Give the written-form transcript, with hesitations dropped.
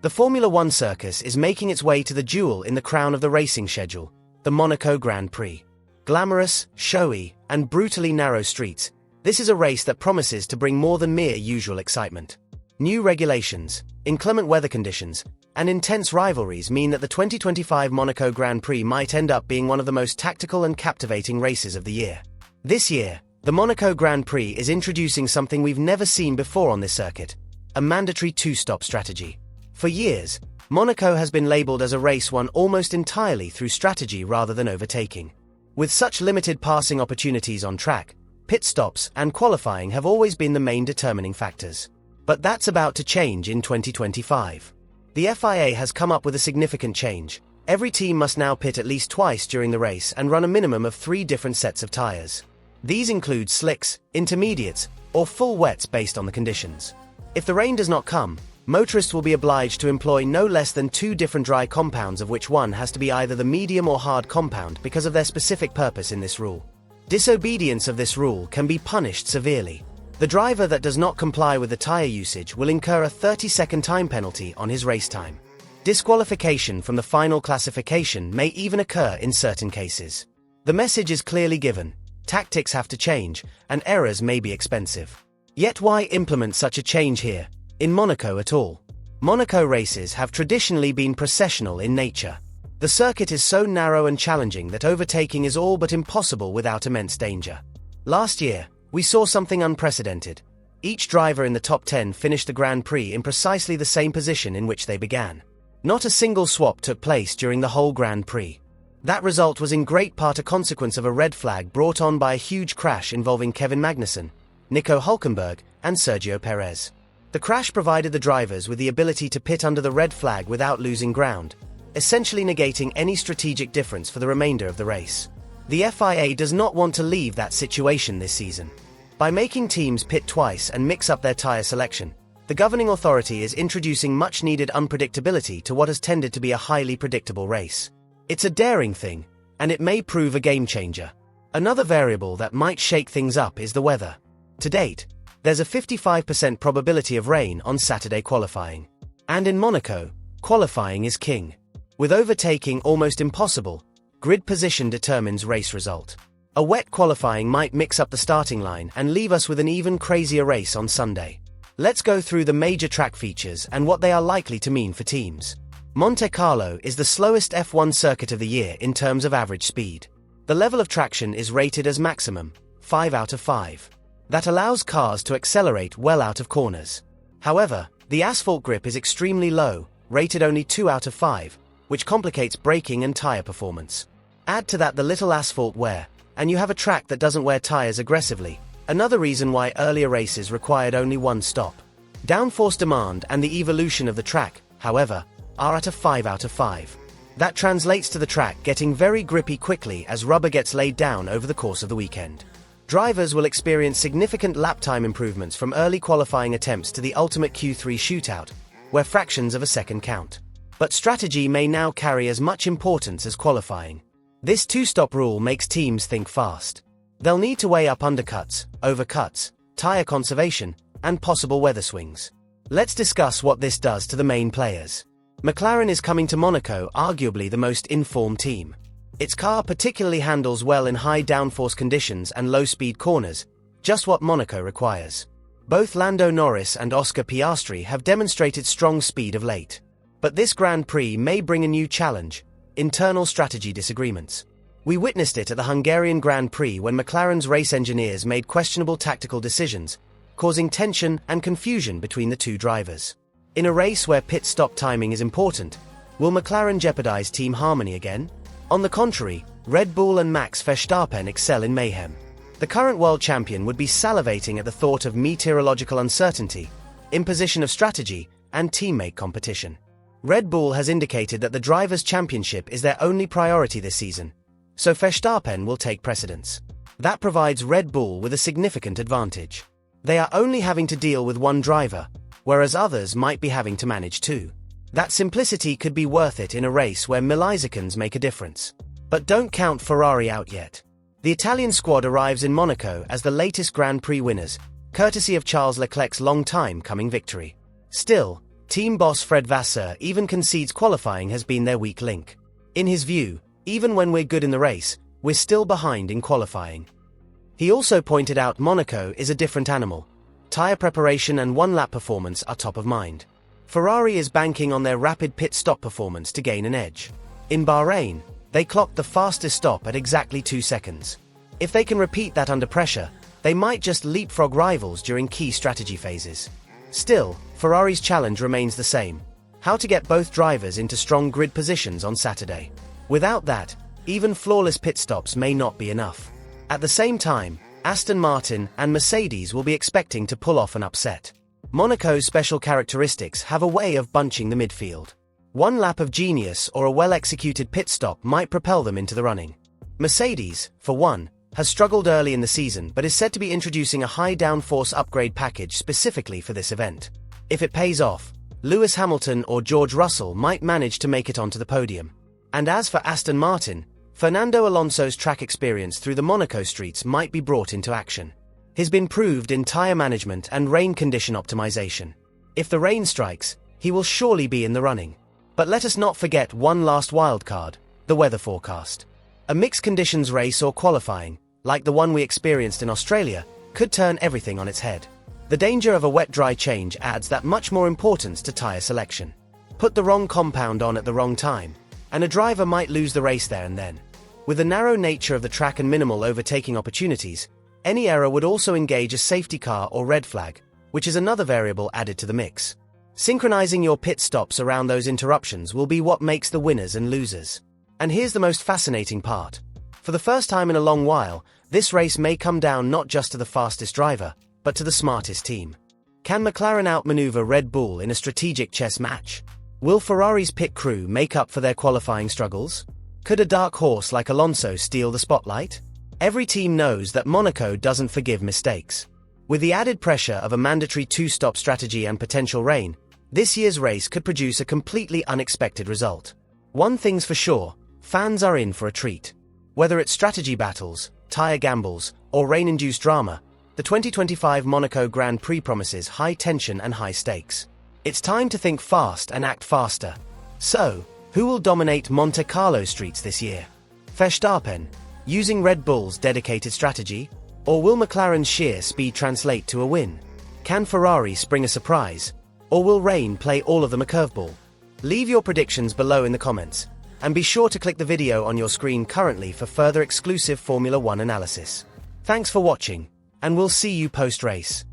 The Formula One circus is making its way to the jewel in the crown of the racing schedule, the Monaco Grand Prix. Glamorous, showy, and brutally narrow streets, this is a race that promises to bring more than mere usual excitement. New regulations, inclement weather conditions, and intense rivalries mean that the 2025 Monaco Grand Prix might end up being one of the most tactical and captivating races of the year. This year, the Monaco Grand Prix is introducing something we've never seen before on this circuit: a mandatory two-stop strategy. For years, Monaco has been labeled as a race won almost entirely through strategy rather than overtaking. With such limited passing opportunities on track, pit stops and qualifying have always been the main determining factors. But that's about to change in 2025. The FIA has come up with a significant change. Every team must now pit at least twice during the race and run a minimum of 3 different sets of tires. These include slicks, intermediates, or full wets based on the conditions. If the rain does not come, motorists will be obliged to employ no less than 2 different dry compounds, of which one has to be either the medium or hard compound because of their specific purpose in this rule. Disobedience of this rule can be punished severely. The driver that does not comply with the tire usage will incur a 30-second time penalty on his race time. Disqualification from the final classification may even occur in certain cases. The message is clearly given: tactics have to change, and errors may be expensive. Yet why implement such a change here, in Monaco at all? Monaco races have traditionally been processional in nature. The circuit is so narrow and challenging that overtaking is all but impossible without immense danger. Last year, we saw something unprecedented. Each driver in the top 10 finished the Grand Prix in precisely the same position in which they began. Not a single swap took place during the whole Grand Prix. That result was in great part a consequence of a red flag brought on by a huge crash involving Kevin Magnussen, Nico Hülkenberg, and Sergio Perez. The crash provided the drivers with the ability to pit under the red flag without losing ground, essentially negating any strategic difference for the remainder of the race. The FIA does not want to leave that situation this season. By making teams pit twice and mix up their tire selection, the governing authority is introducing much-needed unpredictability to what has tended to be a highly predictable race. It's a daring thing, and it may prove a game-changer. Another variable that might shake things up is the weather. To date, there's a 55% probability of rain on Saturday qualifying. And in Monaco, qualifying is king. With overtaking almost impossible, grid position determines race result. A wet qualifying might mix up the starting line and leave us with an even crazier race on Sunday. Let's go through the major track features and what they are likely to mean for teams. Monte Carlo is the slowest F1 circuit of the year in terms of average speed. The level of traction is rated as maximum, 5 out of 5. That allows cars to accelerate well out of corners. However, the asphalt grip is extremely low, rated only 2 out of 5, which complicates braking and tire performance. Add to that the little asphalt wear, and you have a track that doesn't wear tires aggressively, another reason why earlier races required only 1 stop. Downforce demand and the evolution of the track, however, are at a 5 out of 5. That translates to the track getting very grippy quickly as rubber gets laid down over the course of the weekend. Drivers will experience significant lap time improvements from early qualifying attempts to the ultimate Q3 shootout, where fractions of a second count. But strategy may now carry as much importance as qualifying. This 2-stop rule makes teams think fast. They'll need to weigh up undercuts, overcuts, tire conservation, and possible weather swings. Let's discuss what this does to the main players. McLaren is coming to Monaco, arguably the most informed team. Its car particularly handles well in high downforce conditions and low-speed corners, just what Monaco requires. Both Lando Norris and Oscar Piastri have demonstrated strong speed of late. But this Grand Prix may bring a new challenge: internal strategy disagreements. We witnessed it at the Hungarian Grand Prix when McLaren's race engineers made questionable tactical decisions, causing tension and confusion between the 2 drivers. In a race where pit stop timing is important, will McLaren jeopardize team harmony again? On the contrary, Red Bull and Max Verstappen excel in mayhem. The current world champion would be salivating at the thought of meteorological uncertainty, imposition of strategy, and teammate competition. Red Bull has indicated that the Drivers' Championship is their only priority this season, so Verstappen will take precedence. That provides Red Bull with a significant advantage. They are only having to deal with 1 driver, whereas others might be having to manage 2. That simplicity could be worth it in a race where milliseconds make a difference. But don't count Ferrari out yet. The Italian squad arrives in Monaco as the latest Grand Prix winners, courtesy of Charles Leclerc's long-time coming victory. Still, Team boss Fred Vasseur even concedes qualifying has been their weak link. In his view, even when we're good in the race, we're still behind in qualifying. He also pointed out Monaco is a different animal. Tyre preparation and one-lap performance are top of mind. Ferrari is banking on their rapid pit stop performance to gain an edge. In Bahrain, they clocked the fastest stop at exactly 2 seconds. If they can repeat that under pressure, they might just leapfrog rivals during key strategy phases. Still, Ferrari's challenge remains the same: how to get both drivers into strong grid positions on Saturday. Without that, even flawless pit stops may not be enough. At the same time, Aston Martin and Mercedes will be expecting to pull off an upset. Monaco's special characteristics have a way of bunching the midfield. One lap of genius or a well-executed pit stop might propel them into the running. Mercedes, for one, has struggled early in the season but is said to be introducing a high downforce upgrade package specifically for this event. If it pays off, Lewis Hamilton or George Russell might manage to make it onto the podium. And as for Aston Martin, Fernando Alonso's track experience through the Monaco streets might be brought into action. He's been proved in tyre management and rain condition optimization. If the rain strikes, he will surely be in the running. But let us not forget one last wildcard: the weather forecast. A mixed conditions race or qualifying, like the one we experienced in Australia, could turn everything on its head. The danger of a wet-dry change adds that much more importance to tyre selection. Put the wrong compound on at the wrong time, and a driver might lose the race there and then. With the narrow nature of the track and minimal overtaking opportunities, any error would also engage a safety car or red flag, which is another variable added to the mix. Synchronizing your pit stops around those interruptions will be what makes the winners and losers. And here's the most fascinating part. For the first time in a long while, this race may come down not just to the fastest driver, but to the smartest team. Can McLaren outmaneuver Red Bull in a strategic chess match? Will Ferrari's pit crew make up for their qualifying struggles? Could a dark horse like Alonso steal the spotlight? Every team knows that Monaco doesn't forgive mistakes. With the added pressure of a mandatory two-stop strategy and potential rain, this year's race could produce a completely unexpected result. One thing's for sure, fans are in for a treat. Whether it's strategy battles, tyre gambles, or rain-induced drama, the 2025 Monaco Grand Prix promises high tension and high stakes. It's time to think fast and act faster. So, who will dominate Monte Carlo streets this year? Verstappen, using Red Bull's dedicated strategy? Or will McLaren's sheer speed translate to a win? Can Ferrari spring a surprise? Or will rain play all of them a curveball? Leave your predictions below in the comments, and be sure to click the video on your screen currently for further exclusive Formula One analysis. Thanks for watching, and we'll see you post-race.